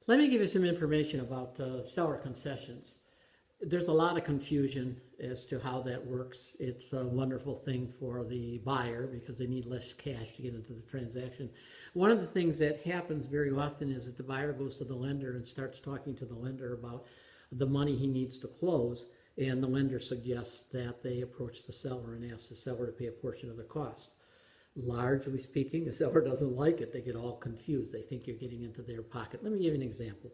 Let me give you some information about seller concessions. There's a lot of confusion as to how that works. It's a wonderful thing for the buyer because they need less cash to get into the transaction. One of the things that happens very often is that the buyer goes to the lender and starts talking to the lender about the money he needs to close, and the lender suggests that they approach the seller and ask the seller to pay a portion of the cost. Largely speaking, the seller doesn't like it. They get all confused. They think you're getting into their pocket. Let me give you an example.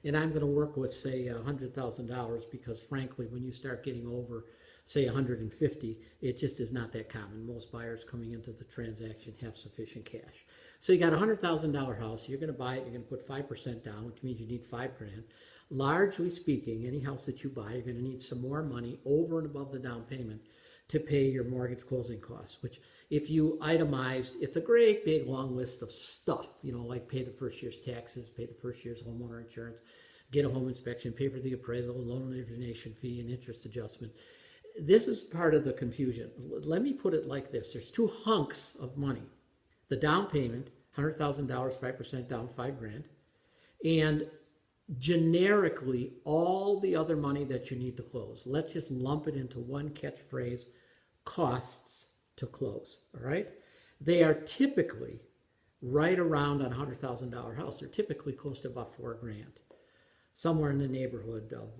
And I'm going to work with, say, $100,000 because, frankly, when you start getting over, say, 150, it just is not that common. Most buyers coming into the transaction have sufficient cash. So you got a $100,000 house. You're going to buy it. You're going to put 5% down, which means you need $5,000. Largely speaking, any house that you buy, you're going to need some more money over and above the down payment to pay your mortgage closing costs, which if you itemize, it's a great big long list of stuff, like pay the first year's taxes, pay the first year's homeowner insurance, get a home inspection, pay for the appraisal, loan origination fee, and interest adjustment. This is part of the confusion. Let me put it like this. There's two hunks of money. The down payment, $100,000, 5% down, $5,000, and generically all the other money that you need to close. Let's just lump it into one catchphrase: costs to close. All right, they are typically right around on a $100,000 house. They're typically close to about $4,000, somewhere in the neighborhood of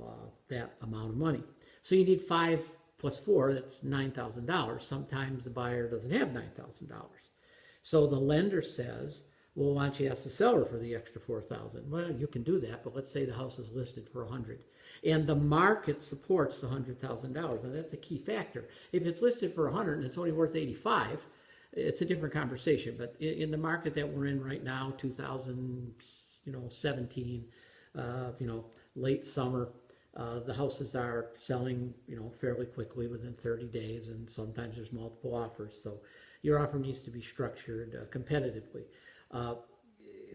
that amount of money. So you need 5 plus 4, that's $9,000. Sometimes the buyer doesn't have $9,000. So the lender says, well, why don't you ask the seller for the extra $4,000? Well, you can do that, but let's say the house is listed for $100,000, and the market supports the $100,000. Now that's a key factor. If it's listed for $100,000 and it's only worth $85,000, it's a different conversation. But in the market that we're in right now, 2017, late summer, the houses are selling, fairly quickly within 30 days, and sometimes there's multiple offers. So your offer needs to be structured competitively.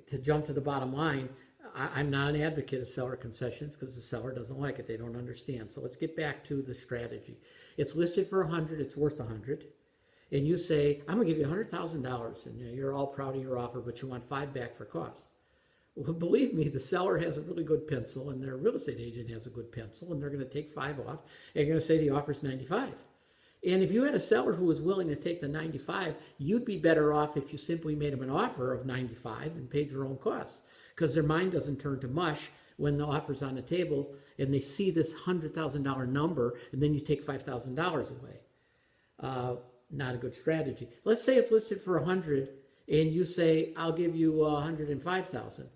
To jump to the bottom line, I'm not an advocate of seller concessions because the seller doesn't like it. They don't understand. So let's get back to the strategy. It's listed for $100,000. It's worth $100,000. And you say, I'm going to give you $100,000. And you're all proud of your offer, but you want $5,000 back for cost. Well, believe me, the seller has a really good pencil, and their real estate agent has a good pencil, and they're going to take $5,000 off, and you're going to say the offer's $95,000. And if you had a seller who was willing to take the $95,000, you'd be better off if you simply made them an offer of $95,000 and paid your own costs, because their mind doesn't turn to mush when the offer's on the table and they see this $100,000 number, and then you take $5,000 away. Not a good strategy. Let's say it's listed for $100,000, and you say, I'll give you $105,000.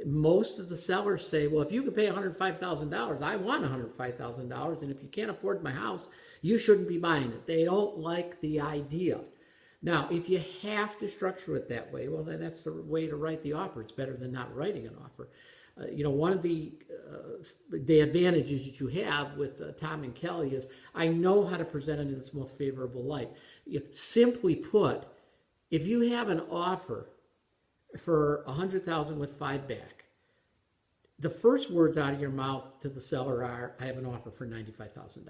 Most of the sellers say, well, if you can pay $105,000, I want $105,000, and if you can't afford my house, you shouldn't be buying it. They don't like the idea. Now, if you have to structure it that way, well, then that's the way to write the offer. It's better than not writing an offer. One of the advantages that you have with Tom and Kelly is I know how to present it in its most favorable light. Simply put, if you have an offer for $100,000 with $5,000 back, the first words out of your mouth to the seller are, I have an offer for $95,000.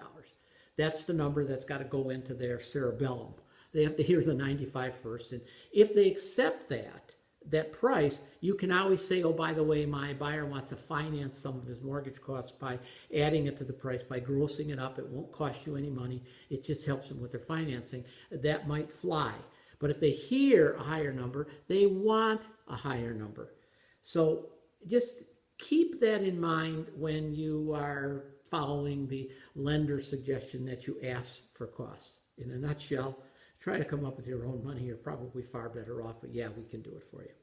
That's the number that's got to go into their cerebellum. They have to hear the 95 first. And if they accept that price, you can always say, oh, by the way, my buyer wants to finance some of his mortgage costs by adding it to the price, by grossing it up. It won't cost you any money. It just helps them with their financing. That might fly. But if they hear a higher number, they want a higher number. So just keep that in mind when you are following the lender suggestion that you ask for costs. In a nutshell, try to come up with your own money. You're probably far better off, but yeah, we can do it for you.